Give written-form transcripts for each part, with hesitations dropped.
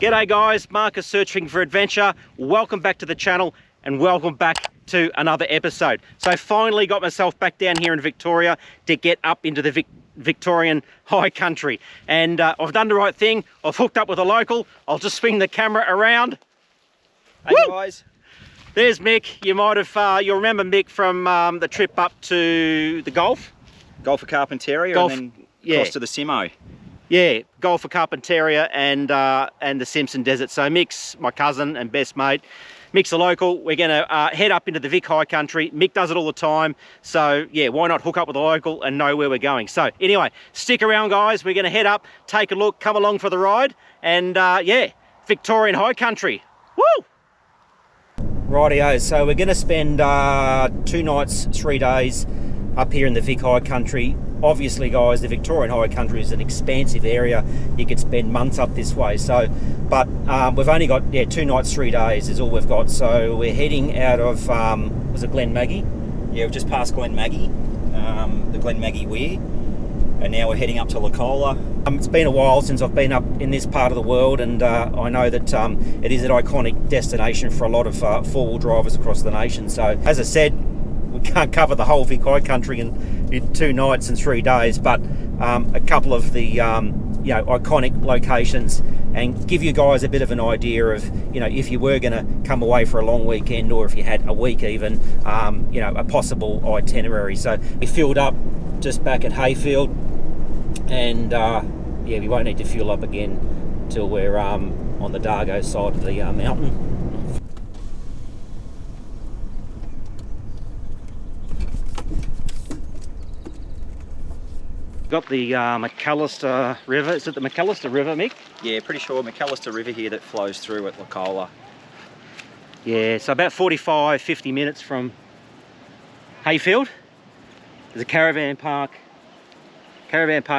G'day guys, Marcus Searching for Adventure. Welcome back to the channel and welcome back to another episode. So finally got myself back down here in Victoria to get up into the Victorian High Country. And I've done the right thing. I've hooked up with a local. I'll just swing the camera around. Hey Woo! guys. There's Mick. You might have, you'll remember Mick from the trip up to the Gulf. Gulf of Carpentaria and then across to the Simo. Yeah, Gulf of Carpentaria and the Simpson Desert. So Mick's my cousin and best mate. Mick's a local. We're going to head up into the Vic High Country. Mick does it all the time. So yeah, why not hook up with a local and know where we're going? So anyway, stick around guys. We're going to head up, take a look, come along for the ride. And yeah, Victorian High Country. Woo! Rightio, so we're going to spend 2 nights, 3 days up here in the Vic High Country. Obviously guys, the Victorian High Country is an expansive area. You could spend months up this way. So, but we've only got 2 nights, 3 days is all we've got. So we're heading out of, was it Glen Maggie? Yeah, we've just passed Glen Maggie, the Glen Maggie Weir. And now we're heading up to Licola. It's been a while since I've been up in this part of the world, and I know that it is an iconic destination for a lot of four-wheel drivers across the nation. So as I said, we can't cover the whole Vic High Country in 2 nights and 3 days, but a couple of the iconic locations, and give you guys a bit of an idea of, if you were going to come away for a long weekend, or if you had a week even, a possible itinerary. So we filled up just back at Hayfield, and yeah, we won't need to fuel up again till we're on the Dargo side of the mountain. Got the McAllister River. Is it the McAllister River, Mick? Yeah, pretty sure McAllister River here that flows through at Licola. Yeah, so about 45-50 minutes from Hayfield. There's a caravan park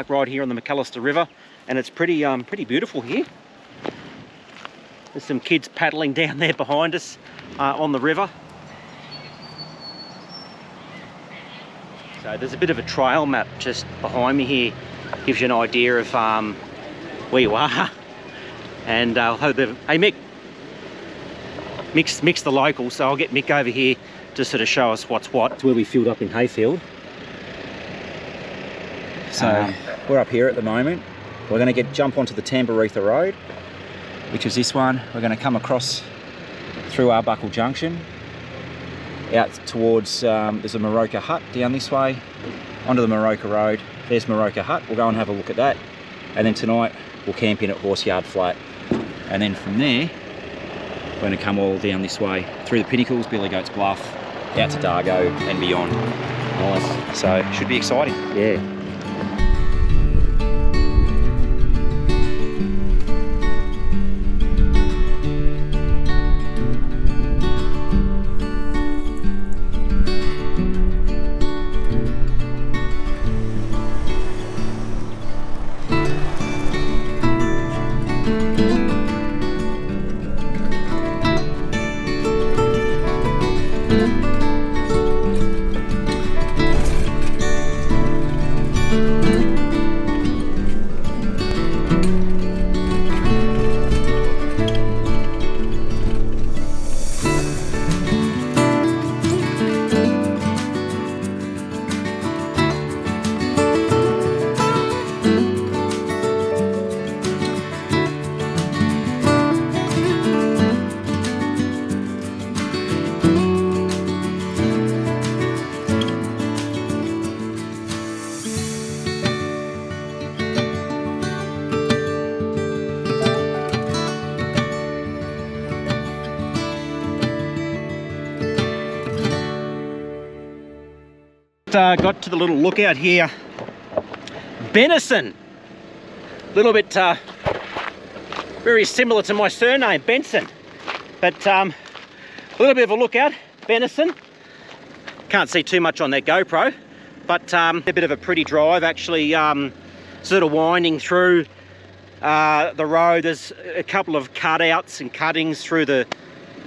right here on the McAllister River, and it's pretty beautiful here. There's some kids paddling down there behind us on the river. So there's a bit of a trail map just behind me here, gives you an idea of where you are. And hey Mick, Mick's the local, so I'll get Mick over here to sort of show us what's what. It's where we filled up in Hayfield. So we're up here at the moment. We're going to jump onto the Tambaretha Road, which is this one. We're going to come across through Arbuckle Junction, out towards, there's a Moroka Hut down this way, onto the Moroka Road. There's Moroka Hut. We'll go and have a look at that. And then tonight we'll camp in at Horseyard Flat. And then from there, we're going to come all down this way, through the Pinnacles, Billy Goats Bluff, out to Dargo and beyond. Nice. So it should be exciting. Yeah. Got to the little lookout here. Benison. A little bit very similar to my surname, Benson. But a little bit of a lookout, Benison. Can't see too much on that GoPro, but a bit of a pretty drive actually, sort of winding through the road. There's a couple of cutouts and cuttings through the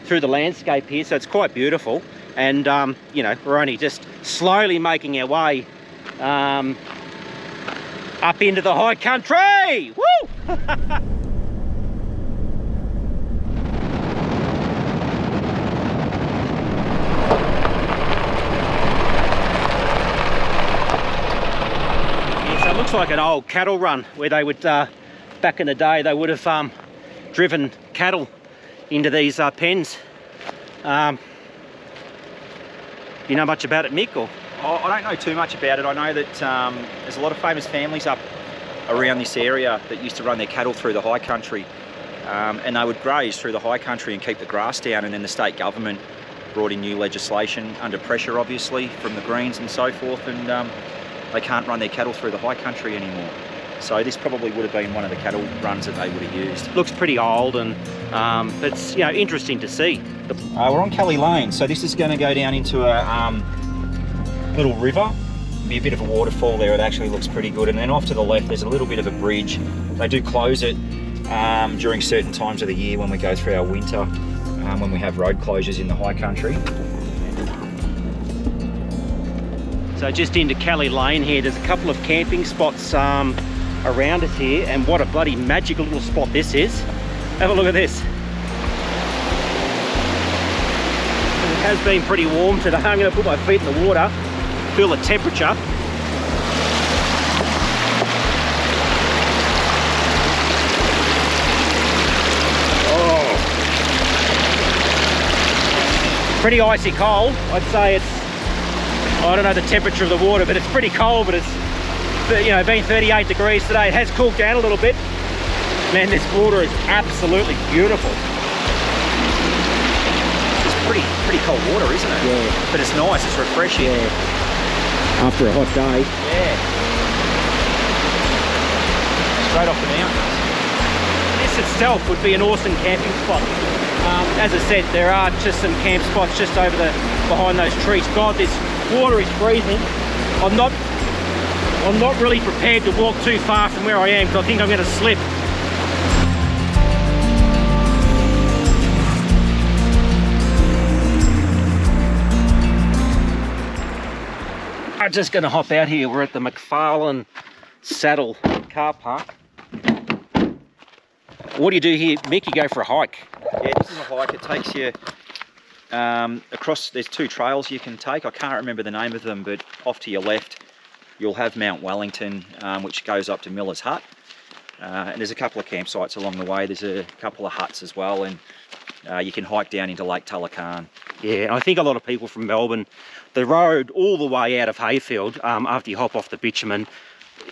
landscape here, so it's quite beautiful. And you know, we're only just slowly making our way up into the high country. Woo! looks like an old cattle run where they would, back in the day, they would have driven cattle into these pens. You know much about it, Mick? Or? I don't know too much about it. I know that there's a lot of famous families up around this area that used to run their cattle through the high country, and they would graze through the high country and keep the grass down, and then the state government brought in new legislation under pressure, obviously, from the Greens and so forth, and they can't run their cattle through the high country anymore. So this probably would have been one of the cattle runs that they would have used. Looks pretty old, and it's, you know, interesting to see. We're on Kelly Lane, so this is going to go down into a little river. Be a bit of a waterfall there. It actually looks pretty good, and then off to the left there's a little bit of a bridge. They do close it during certain times of the year when we go through our winter, when we have road closures in the high country. So just into Kelly Lane here, there's a couple of camping spots around us here, and what a bloody magical little spot this is. Have a look at this. It has been pretty warm today. I'm going to put my feet in the water, feel the temperature. Oh, pretty icy cold. I'd say it's, I don't know the temperature of the water, but it's pretty cold, but it's, you know, been 38 degrees today. It has cooled down a little bit. Man, this water is absolutely beautiful. It's pretty cold water, isn't it? Yeah. But it's nice, it's refreshing. Yeah. After a hot day. Yeah. Straight off the mountains. This itself would be an awesome camping spot. As I said, there are just some camp spots just over behind those trees. God, this water is freezing. I'm not really prepared to walk too far from where I am, because I think I'm going to slip. I'm just going to hop out here. We're at the McFarlane Saddle car park. What do you do here, Mick? You go for a hike? Yeah, this is a hike. It takes you across, there's two trails you can take. I can't remember the name of them, but off to your left you'll have Mount Wellington, which goes up to Miller's Hut. And there's a couple of campsites along the way. There's a couple of huts as well, and you can hike down into Lake Tullakarn. Yeah, I think a lot of people from Melbourne, the road all the way out of Hayfield, after you hop off the bitumen,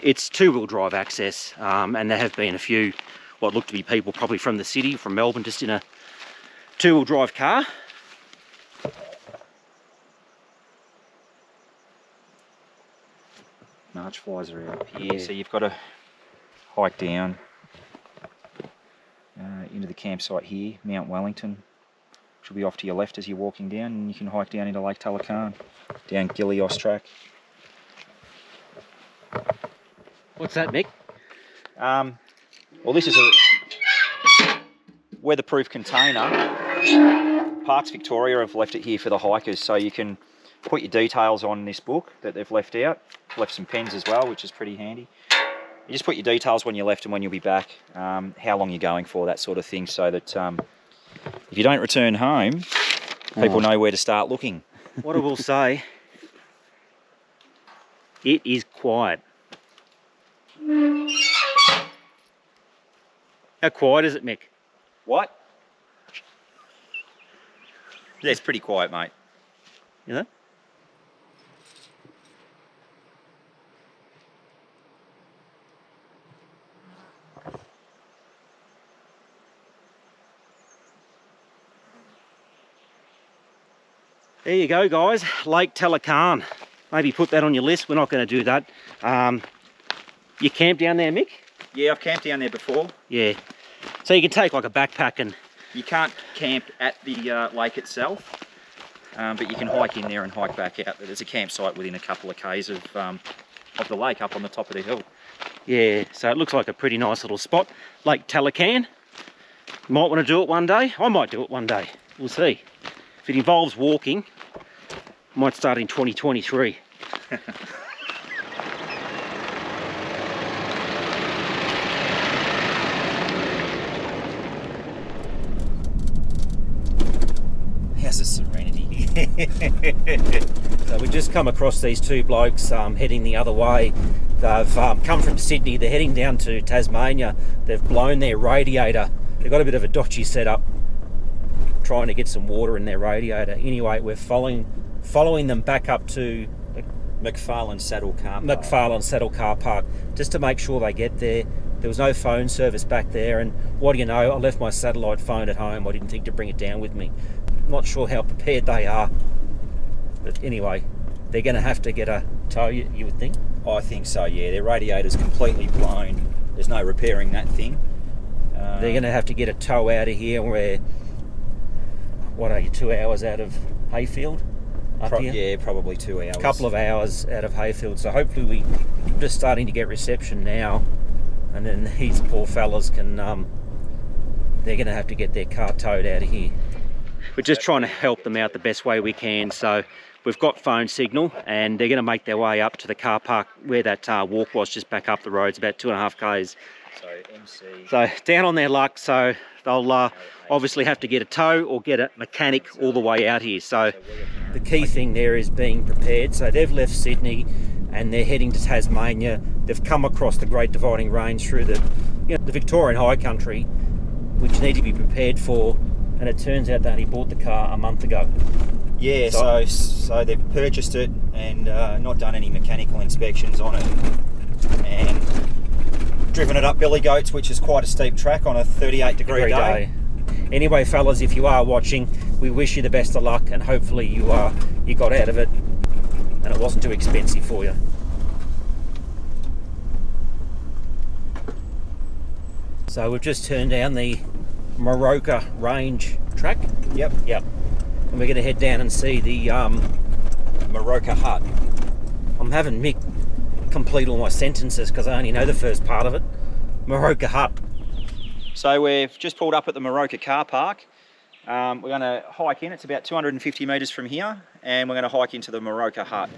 it's two-wheel drive access, and there have been a few, what look to be people probably from the city, from Melbourne, just in a two-wheel drive car. March flies are out here, so you've got to hike down into the campsite here, Mount Wellington, which will be off to your left as you're walking down, and you can hike down into Lake Tullakarn, down Gillios track. What's that, Mick? Well, this is a weatherproof container. Parks Victoria have left it here for the hikers, so you can put your details on this book that they've left out. Left some pens as well, which is pretty handy. You just put your details when you left and when you'll be back, how long you're going for, that sort of thing, so that if you don't return home, people know where to start looking. What I will say, it is quiet. How quiet is it, Mick? What? Yeah, it's pretty quiet, mate. You know? There you go, guys, Lake Tullakarn. Maybe put that on your list. We're not going to do that. You camp down there, Mick? Yeah, I've camped down there before. Yeah. So you can take like a backpack and... You can't camp at the lake itself, but you can hike in there and hike back out. There's a campsite within a couple of k's of the lake up on the top of the hill. Yeah, so it looks like a pretty nice little spot. Lake Tullakarn. Might want to do it one day. I might do it one day. We'll see. If it involves walking, might start in 2023. How's the serenity? So we just come across these two blokes heading the other way. They've come from Sydney, they're heading down to Tasmania. They've blown their radiator. They've got a bit of a dodgy setup, trying to get some water in their radiator. Anyway, we're following them back up to McFarlane Saddle Car Park, just to make sure they get there. There was no phone service back there, and what do you know, I left my satellite phone at home. I didn't think to bring it down with me. Not sure how prepared they are, but anyway, they're going to have to get a tow, you would think. I think so, yeah. Their radiator's completely blown. There's no repairing that thing. They're going to have to get a tow out of here. We're, what are you, 2 hours out of Hayfield? Here? Yeah, probably 2 hours. A couple of hours out of Hayfield, so hopefully we're just starting to get reception now, and then these poor fellas can, they're going to have to get their car towed out of here. We're just trying to help them out the best way we can, so we've got phone signal, and they're going to make their way up to the car park where that walk was, just back up the road. It's about 2.5 k's. So MC. So down on their luck, so they'll obviously have to get a tow or get a mechanic all the way out here. So the key thing there is being prepared. So they've left Sydney and they're heading to Tasmania. They've come across the Great Dividing Range through the Victorian High Country, which need to be prepared for. And it turns out they only bought the car a month ago. Yeah, so they've purchased it and not done any mechanical inspections on it, and driven it up Billy Goats, which is quite a steep track on a 38-degree day. Anyway, fellas, if you are watching, we wish you the best of luck, and hopefully you got out of it and it wasn't too expensive for you. So we've just turned down the Moroka Range track. Yep. And we're going to head down and see the Moroka Hut. I'm having Mick complete all my sentences because I only know the first part of it. Moroka Hut. So we've just pulled up at the Moroka car park. We're going to hike in. It's about 250 metres from here, and we're going to hike into the Moroka Hut.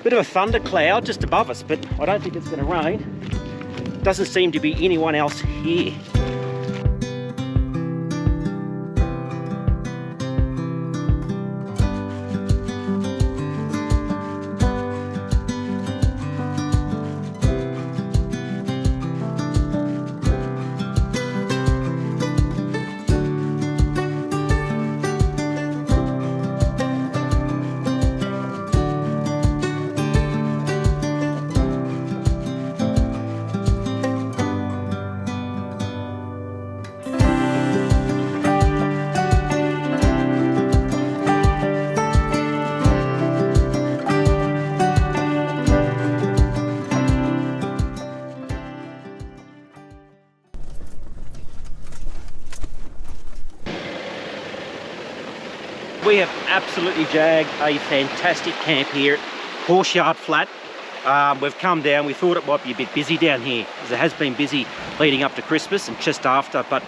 Bit of a thundercloud just above us, but I don't think it's going to rain. Doesn't seem to be anyone else here. We have absolutely jagged a fantastic camp here at Horseyard Flat. We've come down, we thought it might be a bit busy down here, as it has been busy leading up to Christmas and just after, but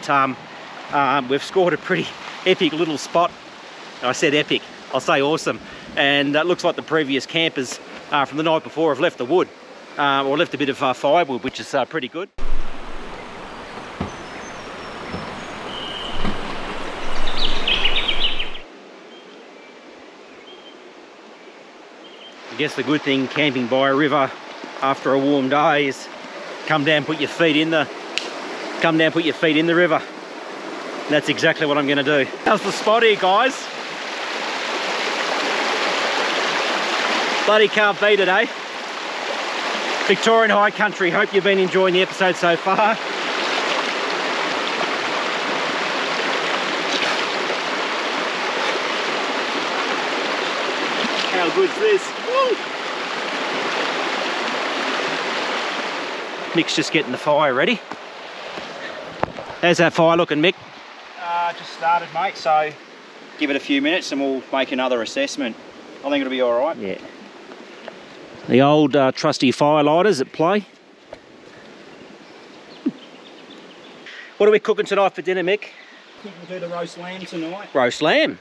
we've scored a pretty epic little spot. I said epic, I'll say awesome. And it looks like the previous campers from the night before have left the wood, or left a bit of firewood, which is pretty good. I guess the good thing camping by a river after a warm day is come down, put your feet in the river. And that's exactly what I'm going to do. How's the spot here, guys? Bloody can't beat it, eh? Victorian High Country. Hope you've been enjoying the episode so far. How good's this? Woo! Mick's just getting the fire ready. How's that fire looking, Mick? Just started, mate, so give it a few minutes and we'll make another assessment. I think it'll be all right. Yeah. The old trusty fire lighters at play. What are we cooking tonight for dinner, Mick? We'll do the roast lamb tonight. Roast lamb?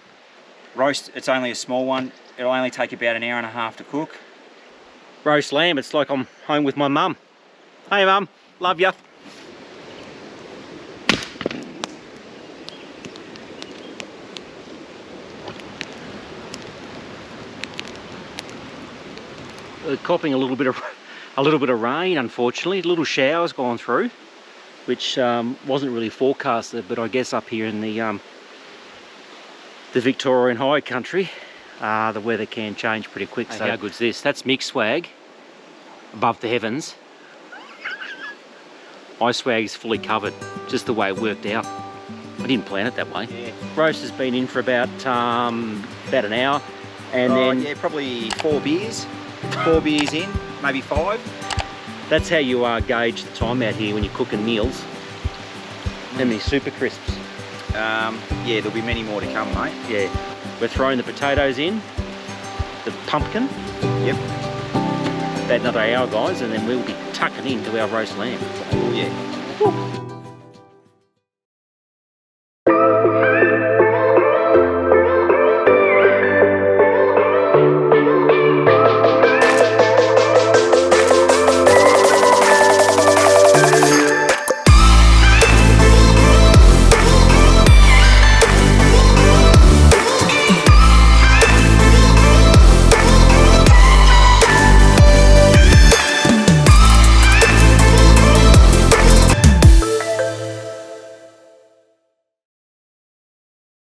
Roast, it's only a small one. It'll only take about an hour and a half to cook. Roast lamb, it's like I'm home with my mum. Hey mum, love ya. Copping a little bit of a little bit of rain, unfortunately. Little showers gone through, which wasn't really forecasted, but I guess up here in the Victorian High Country, the weather can change pretty quick. Hey, so how good's this? That's Mick's swag above the heavens. My swag's fully covered, just the way it worked out. I didn't plan it that way. Yeah. Roast has been in for about an hour, and then yeah, probably 4 beers. 4 beers in, maybe 5. That's how you gauge the time out here when you're cooking meals. How many super crisps? Yeah, there'll be many more to come, mate. Yeah. We're throwing the potatoes in, the pumpkin. Yep. About another hour, guys, and then we'll be tucking into our roast lamb. Oh yeah. Woo.